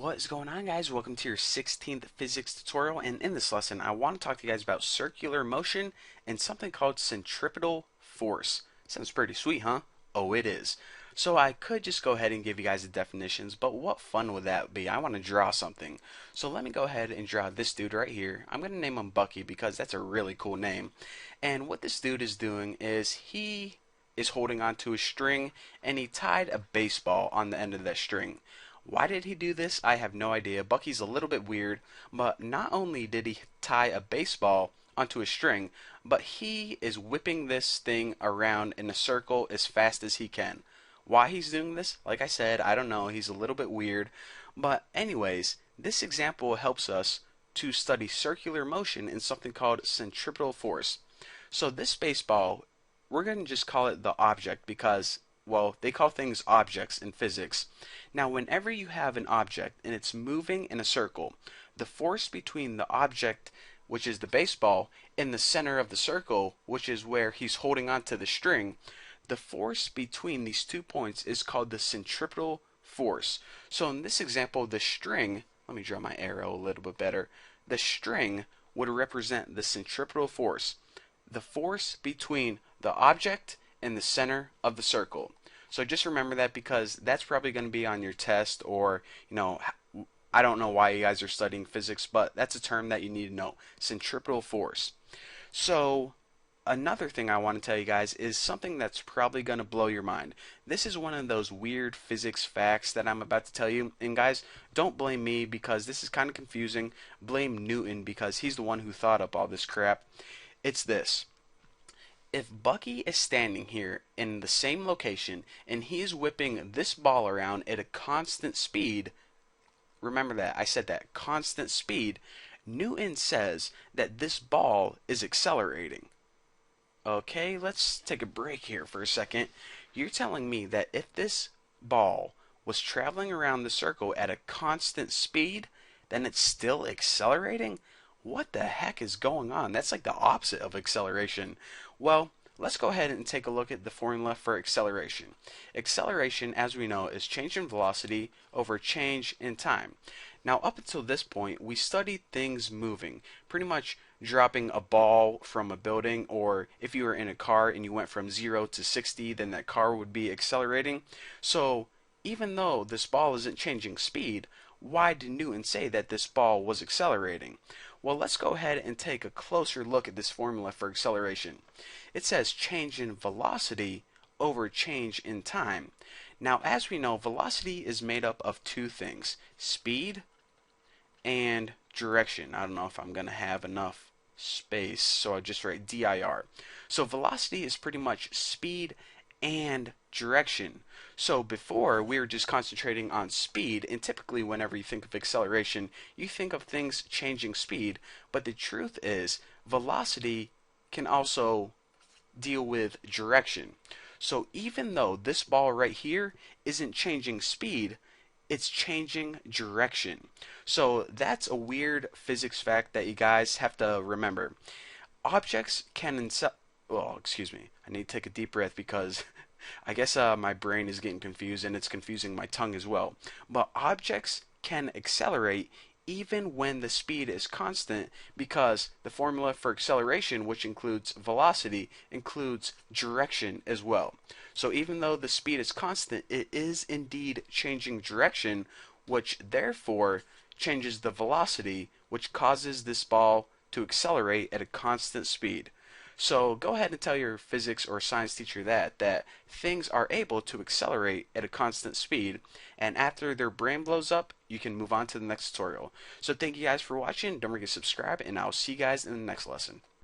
What is going on, guys? Welcome to your 16th physics tutorial, and in this lesson I want to talk to you guys about circular motion and something called centripetal force. Sounds pretty sweet, huh? Oh, it is. So I could just go ahead and give you guys the definitions, but what fun would that be? I want to draw something. So let me go ahead and draw this dude right here. I'm going to name him Bucky because that's a really cool name. And what this dude is doing is he is holding onto a string, and he tied a baseball on the end of that string. Why did he do this? I have no idea. Bucky's a little bit weird, but not only did he tie a baseball onto a string, but he is whipping this thing around in a circle as fast as he can. Why he's doing this? Like I said, I don't know. He's a little bit weird. But anyways, this example helps us to study circular motion in something called centripetal force. So this baseball, we're going to just call it the object because, well, they call things objects in physics. Now, whenever you have an object and it's moving in a circle, the force between the object, which is the baseball, and the center of the circle, which is where he's holding onto the string, the force between these 2 points is called the centripetal force. So in this example, the string, let me draw my arrow a little bit better, the string would represent the centripetal force, the force between the object and the center of the circle. So just remember that because that's probably going to be on your test, or, I don't know why you guys are studying physics, but that's a term that you need to know, centripetal force. So another thing I want to tell you guys is something that's probably going to blow your mind. This is one of those weird physics facts that I'm about to tell you. And guys, don't blame me because this is kind of confusing. Blame Newton because he's the one who thought up all this crap. It's this. If Bucky is standing here in the same location and he is whipping this ball around at a constant speed, remember that, I said that, constant speed, Newton says that this ball is accelerating. Okay, let's take a break here for a second. You're telling me that if this ball was traveling around the circle at a constant speed, then it's still accelerating? What the heck is going on? That's like the opposite of acceleration. Well, let's go ahead and take a look at the formula for acceleration. Acceleration, as we know, is change in velocity over change in time. Now, up until this point, we studied things moving, pretty much dropping a ball from a building, or if you were in a car and you went from 0 to 60, then that car would be accelerating. So, even though this ball isn't changing speed, why did Newton say that this ball was accelerating? Well, let's go ahead and take a closer look at this formula for acceleration. It says change in velocity over change in time. Now, as we know, velocity is made up of two things, speed and direction. I don't know if I'm going to have enough space, so I'll just write dir. So velocity is pretty much speed and direction. So before, we were just concentrating on speed, and typically whenever you think of acceleration, you think of things changing speed, but the truth is velocity can also deal with direction. So even though this ball right here isn't changing speed, it's changing direction. So that's a weird physics fact that you guys have to remember. Objects can well, excuse me. I need to take a deep breath because I guess my brain is getting confused and it's confusing my tongue as well. But objects can accelerate even when the speed is constant because the formula for acceleration, which includes velocity, includes direction as well. So even though the speed is constant, it is indeed changing direction, which therefore changes the velocity, which causes this ball to accelerate at a constant speed. So go ahead and tell your physics or science teacher that things are able to accelerate at a constant speed, and after their brain blows up, you can move on to the next tutorial. So thank you guys for watching. Don't forget to subscribe, and I'll see you guys in the next lesson.